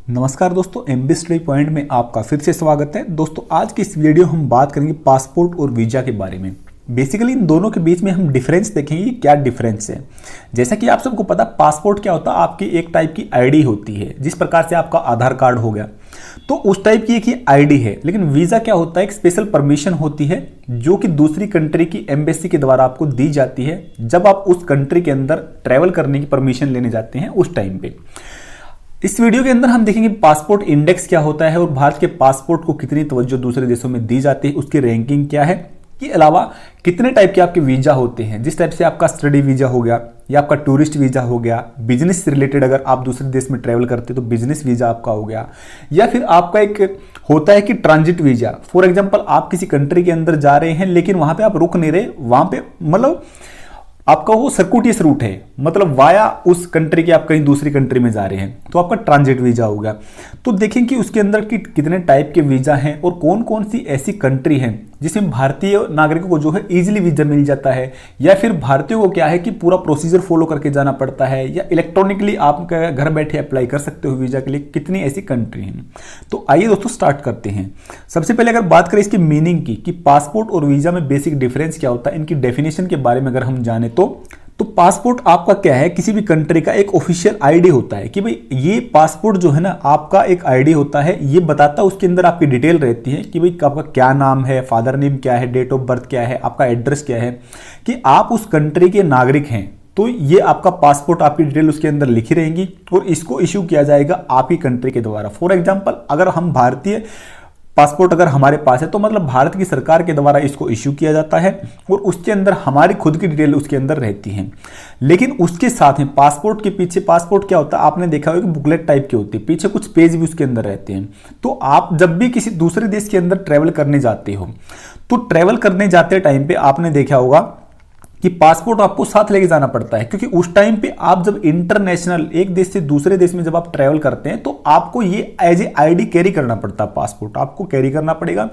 नमस्कार दोस्तों, MB study point में आपका फिर से स्वागत है। दोस्तों आज की इस वीडियो हम बात करेंगे पासपोर्ट और वीज़ा के बारे में। बेसिकली इन दोनों के बीच में हम डिफरेंस देखेंगे कि क्या डिफरेंस है। जैसा कि आप सबको पता, पासपोर्ट क्या होता है, आपकी एक टाइप की आईडी होती है, जिस प्रकार से आपका आधार कार्ड हो गया तो उस टाइप की एक आईडी है। लेकिन वीज़ा क्या होता है, एक स्पेशल परमिशन होती है जो कि दूसरी कंट्री की एम्बेसी के द्वारा आपको दी जाती है जब आप उस कंट्री के अंदर ट्रैवल करने की परमिशन लेने जाते हैं उस टाइम पे। इस वीडियो के अंदर हम देखेंगे पासपोर्ट इंडेक्स क्या होता है और भारत के पासपोर्ट को कितनी तवज्जो दूसरे देशों में दी जाती है, उसकी रैंकिंग क्या है, के अलावा कितने टाइप के आपके वीजा होते हैं। जिस टाइप से आपका स्टडी वीजा हो गया या आपका टूरिस्ट वीजा हो गया, बिजनेस से रिलेटेड अगर आप दूसरे देश में ट्रैवल करते हैं तो बिजनेस वीजा आपका हो गया, या फिर आपका एक होता है कि ट्रांजिट वीजा। फॉर एग्जाम्पल आप किसी कंट्री के अंदर जा रहे हैं लेकिन वहां पे आप रुक नहीं रहे, वहां पे मतलब आपका वो सर्कुटियस रूट है, मतलब वाया उस कंट्री के आप कहीं दूसरी कंट्री में जा रहे हैं तो आपका ट्रांजिट वीजा होगा। तो देखें कि उसके अंदर की कितने टाइप के वीजा हैं और कौन कौन सी ऐसी कंट्री हैं जिसमें भारतीय नागरिकों को जो है इजीली वीजा मिल जाता है, या फिर भारतीयों को क्या है कि पूरा प्रोसीजर फॉलो करके जाना पड़ता है, या इलेक्ट्रॉनिकली आप घर बैठे अप्लाई कर सकते हो वीजा के लिए। कितनी ऐसी कंट्री हैं, तो आइए दोस्तों स्टार्ट करते हैं। सबसे पहले अगर बात करें इसकी मीनिंग की कि पासपोर्ट और वीजा में बेसिक डिफरेंस क्या होता है, इनकी डेफिनेशन के बारे में अगर हम जाने तो पासपोर्ट आपका क्या है, किसी भी कंट्री का एक ऑफिशियल आईडी होता है कि भाई ये पासपोर्ट जो है ना आपका एक आईडी होता है। ये बताता है, उसके अंदर आपकी डिटेल रहती है कि भाई आपका क्या नाम है, फादर नेम क्या है, डेट ऑफ बर्थ क्या है, आपका एड्रेस क्या है, कि आप उस कंट्री के नागरिक हैं। तो ये आपका पासपोर्ट, आपकी डिटेल उसके अंदर लिखी रहेंगी और इसको इश्यू किया जाएगा आपकी कंट्री के द्वारा। फॉर एग्जाम्पल अगर हम भारतीय पासपोर्ट अगर हमारे पास है तो मतलब भारत की सरकार के द्वारा इसको इश्यू किया जाता है और उसके अंदर हमारी खुद की डिटेल उसके अंदर रहती है। लेकिन उसके साथ में पासपोर्ट के पीछे, पासपोर्ट क्या होता है आपने देखा होगा कि बुकलेट टाइप की होती है, पीछे कुछ पेज भी उसके अंदर रहते हैं। तो आप जब भी किसी दूसरे देश के अंदर ट्रैवल करने जाते हो तो ट्रैवल करने जाते टाइम पे आपने देखा होगा कि पासपोर्ट आपको साथ लेके जाना पड़ता है, क्योंकि उस टाइम पे आप जब इंटरनेशनल एक देश से दूसरे देश में जब आप ट्रैवल करते हैं तो आपको ये एज ए आईडी कैरी करना पड़ता है, पासपोर्ट आपको कैरी करना पड़ेगा।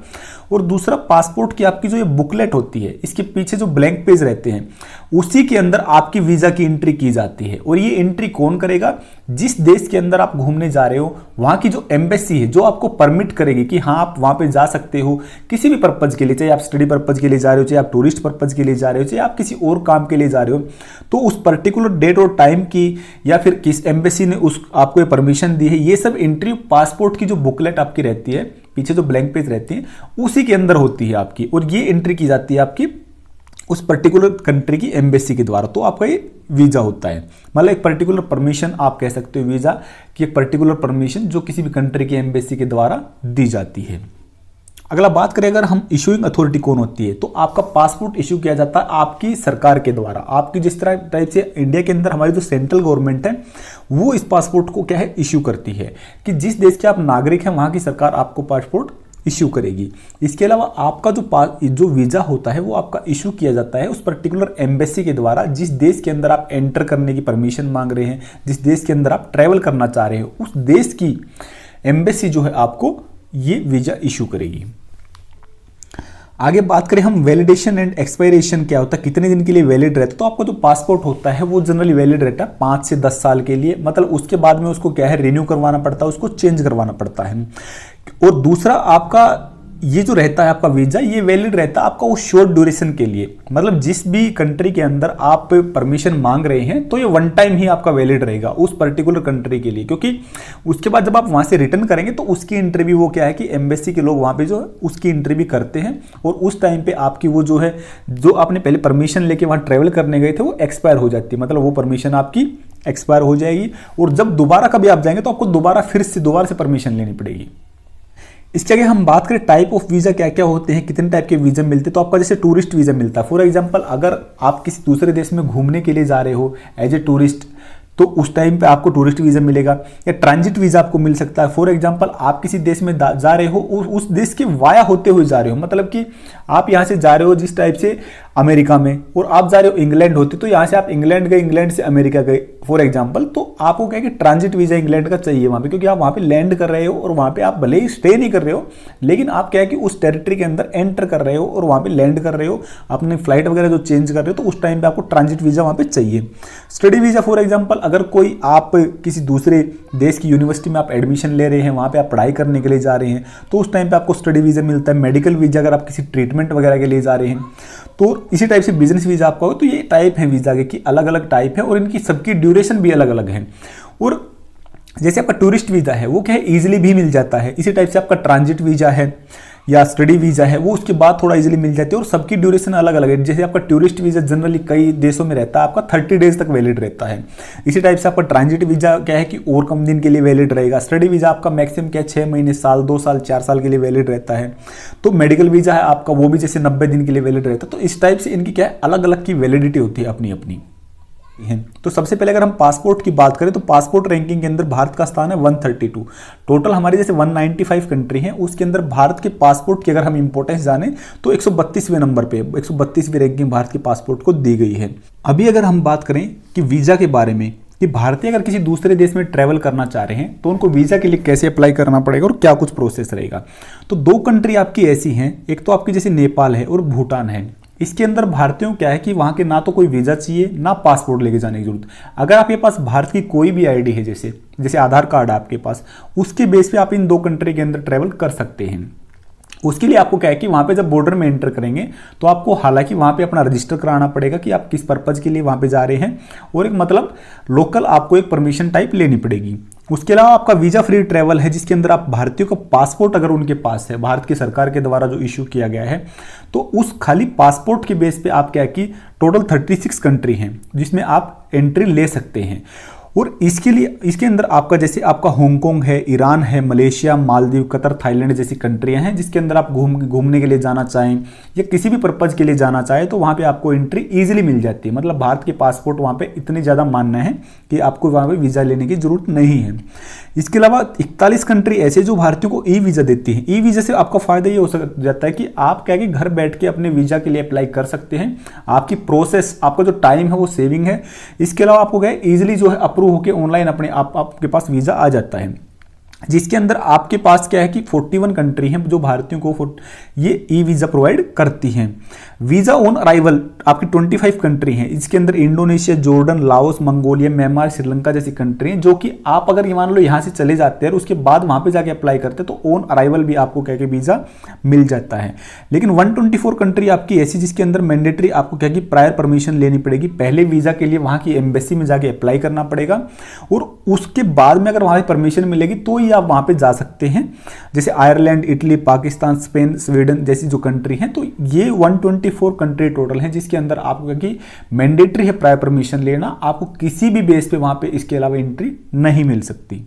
और दूसरा, पासपोर्ट की आपकी जो ये बुकलेट होती है, इसके पीछे जो ब्लैंक पेज रहते हैं उसी के अंदर आपकी वीजा की एंट्री की जाती है। और ये एंट्री कौन करेगा, जिस देश के अंदर आप घूमने जा रहे हो वहां की जो एम्बेसी है जो आपको परमिट करेगी कि हाँ आप वहां पे जा सकते हो किसी भी पर्पज के लिए, चाहे आप स्टडी पर्पज के लिए जा रहे हो, चाहे आप टूरिस्ट पर्पज के लिए जा रहे हो, चाहे आप किसी और काम के लिए जा रहे हो, तो उस पर्टिकुलर डेट और टाइम की या फिर किस एम्बेसी ने उस आपको ये परमिशन दी है, ये सब एंट्री पासपोर्ट की जो बुकलेट आपकी रहती है, पीछे जो ब्लैंक पेज रहती है उसी के अंदर होती है आपकी, और ये एंट्री की जाती है आपकी उस पर्टिकुलर कंट्री की एम्बेसी के द्वारा। तो आपका ये वीजा होता है, मतलब एक पर्टिकुलर परमिशन आप कह सकते हो वीजा की, एक पर्टिकुलर परमिशन जो किसी भी कंट्री की एम्बेसी के द्वारा दी जाती है। अगला बात करें अगर हम इशूइंग अथॉरिटी कौन होती है, तो आपका पासपोर्ट इशू किया जाता है आपकी सरकार के द्वारा। आपकी जिस तरह टाइप से इंडिया के अंदर हमारी जो सेंट्रल गवर्नमेंट है वो इस पासपोर्ट को क्या है इशू करती है, कि जिस देश के आप नागरिक हैं वहां की सरकार आपको पासपोर्ट इशू करेगी। इसके अलावा आपका जो वीजा होता है वो आपका इशू किया जाता है उस पर्टिकुलर एम्बेसी के द्वारा, जिस देश के अंदर आप एंटर करने की परमिशन मांग रहे हैं, जिस देश के अंदर आप ट्रैवल करना चाह रहे हो, उस देश की एम्बेसी जो है आपको ये वीजा इशू करेगी। आगे बात करें हम वैलिडेशन एंड एक्सपायरेशन क्या होता है, कितने दिन के लिए वैलिड रहता है। तो आपका जो पासपोर्ट होता है वो जनरली वैलिड रहता है 5 से 10 साल के लिए, मतलब उसके बाद में उसको क्या है रिन्यू करवाना पड़ता है, उसको चेंज करवाना पड़ता है। और दूसरा, आपका ये जो रहता है आपका वीजा ये वैलिड रहता है आपका उस शॉर्ट ड्यूरेशन के लिए, मतलब जिस भी कंट्री के अंदर आप परमिशन मांग रहे हैं तो ये वन टाइम ही आपका वैलिड रहेगा उस पर्टिकुलर कंट्री के लिए, क्योंकि उसके बाद जब आप वहां से रिटर्न करेंगे तो उसकी एंट्री भी वो क्या है कि एम्बेसी के लोग वहां पे जो है उसकी एंट्री भी करते हैं, और उस टाइम पे आपकी वो जो है जो आपने पहले परमिशन लेके वहां ट्रेवल करने गए थे वो एक्सपायर हो जाती है, मतलब वो परमिशन आपकी एक्सपायर हो जाएगी। और जब दोबारा कभी आप जाएंगे तो आपको दोबारा से परमिशन लेनी पड़ेगी। इसके आगे हम बात करें टाइप ऑफ वीजा क्या क्या होते हैं, कितने टाइप के वीजा मिलते हैं। तो आपका जैसे टूरिस्ट वीजा मिलता है, फॉर एग्जांपल अगर आप किसी दूसरे देश में घूमने के लिए जा रहे हो एज ए टूरिस्ट तो उस टाइम पे आपको टूरिस्ट वीजा मिलेगा, या ट्रांजिट वीजा आपको मिल सकता है। फॉर एग्जांपल आप किसी देश में जा रहे हो, उस देश के वाया होते हुए जा रहे हो, मतलब कि आप यहाँ से जा रहे हो, जिस टाइप से अमेरिका में, और आप जा रहे हो इंग्लैंड होते, तो यहाँ से आप इंग्लैंड गए, इंग्लैंड से अमेरिका गए फॉर एग्जांपल, तो आपको क्या है कि ट्रांजिट वीजा इंग्लैंड का चाहिए वहाँ पे, क्योंकि आप वहाँ पे लैंड कर रहे हो और वहाँ पे आप भले ही स्टे नहीं कर रहे हो, लेकिन आप क्या है कि उस टेरिटरी के अंदर एंटर कर रहे हो और वहाँ पे लैंड कर रहे हो, अपने फ्लाइट वगैरह जो चेंज कर रहे हो, तो उस टाइम पे आपको ट्रांजिट वीजा वहाँ पे चाहिए। स्टडी वीजा फॉर एग्जाम्पल, अगर कोई आप किसी दूसरे देश की यूनिवर्सिटी में आप एडमिशन ले रहे हैं, वहाँ पे आप पढ़ाई करने के लिए जा रहे हैं, तो उस टाइम पे आपको स्टडी वीजा मिलता है। मेडिकल वीजा अगर आप किसी ट्रीटमेंट वगैरह के लिए जा रहे हैं, तो इसी टाइप से बिजनेस वीजा आपका होगा। तो ये टाइप है वीजा के कि अलग अलग टाइप है और इनकी सबकी ड्यूरेशन भी अलग अलग है। और जैसे आपका टूरिस्ट वीजा है वो क्या है इजीली भी मिल जाता है, इसी टाइप से आपका ट्रांजिट वीजा है या स्टडी वीजा है वो उसके बाद थोड़ा इजीली मिल जाती है और सबकी ड्यूरेशन अलग अलग है। जैसे आपका टूरिस्ट वीजा जनरली कई देशों में रहता है, आपका 30 डेज तक वैलिड रहता है। इसी टाइप से आपका ट्रांजिट वीजा क्या है कि और कम दिन के लिए वैलिड रहेगा। स्टडी वीजा आपका मैक्सिमम क्या है 6 महीने, साल, 2 साल, 4 साल के लिए वैलिड रहता है। तो मेडिकल वीजा है आपका वो भी जैसे 90 दिन के लिए वैलिड रहता है। तो इस टाइप से इनकी क्या है अलग अलग की वैलिडिटी होती है अपनी अपनी। तो सबसे पहले अगर हम पासपोर्ट की बात करें तो पासपोर्ट रैंकिंग के अंदर भारत का स्थान है 132। टोटल हमारी जैसे 195 कंट्री हैं, उसके अंदर भारत के पासपोर्ट की अगर हम इंपॉर्टेंस जाने तो 132वें नंबर पे 132वीं रैंकिंग भारत के पासपोर्ट को दी गई है। अभी अगर हम बात करें कि वीजा के बारे में कि भारतीय अगर किसी दूसरे देश में ट्रैवल करना चाह रहे हैं तो उनको वीजा के लिए कैसे अप्लाई करना पड़ेगा और क्या कुछ प्रोसेस रहेगा। तो 2 कंट्री आपकी ऐसी हैं, एक तो आपकी जैसे नेपाल है और भूटान है। इसके अंदर भारतीयों क्या है कि वहाँ के ना तो कोई वीज़ा चाहिए ना पासपोर्ट लेके जाने की जरूरत। अगर आपके पास भारत की कोई भी आईडी है, जैसे आधार कार्ड है आपके पास, उसके बेस पे आप इन 2 कंट्री के अंदर ट्रैवल कर सकते हैं। उसके लिए आपको क्या है कि वहाँ पे जब बॉर्डर में एंटर करेंगे तो आपको हालांकि वहाँ पे अपना रजिस्टर कराना पड़ेगा कि आप किस पर्पज़ के लिए वहाँ पे जा रहे हैं, और एक मतलब लोकल आपको एक परमिशन टाइप लेनी पड़ेगी। उसके अलावा आपका वीज़ा फ्री ट्रैवल है जिसके अंदर आप भारतीयों का पासपोर्ट अगर उनके पास है, भारत की सरकार के द्वारा जो इशू किया गया है, तो उस खाली पासपोर्ट के बेस पे आप क्या है कि टोटल 36 कंट्री हैं जिसमें आप एंट्री ले सकते हैं। और इसके लिए इसके अंदर आपका जैसे आपका हांगकांग है, ईरान है, मलेशिया, मालदीव, कतर, थाईलैंड जैसी कंट्रियां हैं जिसके अंदर आप घूमने के लिए जाना चाहें या किसी भी पर्पज़ के लिए जाना चाहें तो वहाँ पे आपको एंट्री इजीली मिल जाती है। मतलब भारत के पासपोर्ट वहाँ पे इतनी ज़्यादा मान्य है कि आपको वहाँ पे वीज़ा लेने की जरूरत नहीं है। इसके अलावा 41 कंट्री ऐसे जो भारतीयों को ई वीज़ा देती हैं। ई वीज़ा से आपका फ़ायदा ये हो जाता है कि आप क्या कि घर बैठ के अपने वीज़ा के लिए अप्लाई कर सकते हैं। आपकी प्रोसेस, आपका जो टाइम है वो सेविंग है। इसके अलावा आपको क्या है ईजिली जो है अप्रूव होकर ऑनलाइन अपने आपके पास वीज़ा आ जाता है, जिसके अंदर आपके पास क्या है कि 41 कंट्री हैं जो भारतीयों को ये ई वीज़ा प्रोवाइड करती हैं। वीज़ा ऑन अराइवल आपकी 25 कंट्री हैं, इसके अंदर Indonesia, Jordan, Laos, Mongolia, Myanmar, Sri Lanka जैसी कंट्री हैं जो कि आप अगर ये मान लो यहाँ से चले जाते हैं और उसके बाद वहाँ पे जाके अप्लाई करते हैं तो ऑन अराइवल भी आपको क्या कि वीज़ा मिल जाता है। लेकिन 124 कंट्री आपकी ऐसी जिसके अंदर मैंडेटरी आपको क्या कि प्रायर परमिशन लेनी पड़ेगी, पहले वीज़ा के लिए वहाँ की एम्बेसी में जाके अप्लाई करना पड़ेगा और उसके बाद में अगर वहाँ परमिशन मिलेगी तो ही आप वहाँ पे जा सकते हैं। जैसे Ireland, Italy, Pakistan, Spain, Sweden जैसी जो कंट्री हैं, तो ये 124 कंट्री टोटल हैं जिसके अंदर आपको कि मैंडेटरी है प्रायर परमिशन लेना, आपको किसी भी बेस पे वहाँ पे इसके अलावा एंट्री नहीं मिल सकती।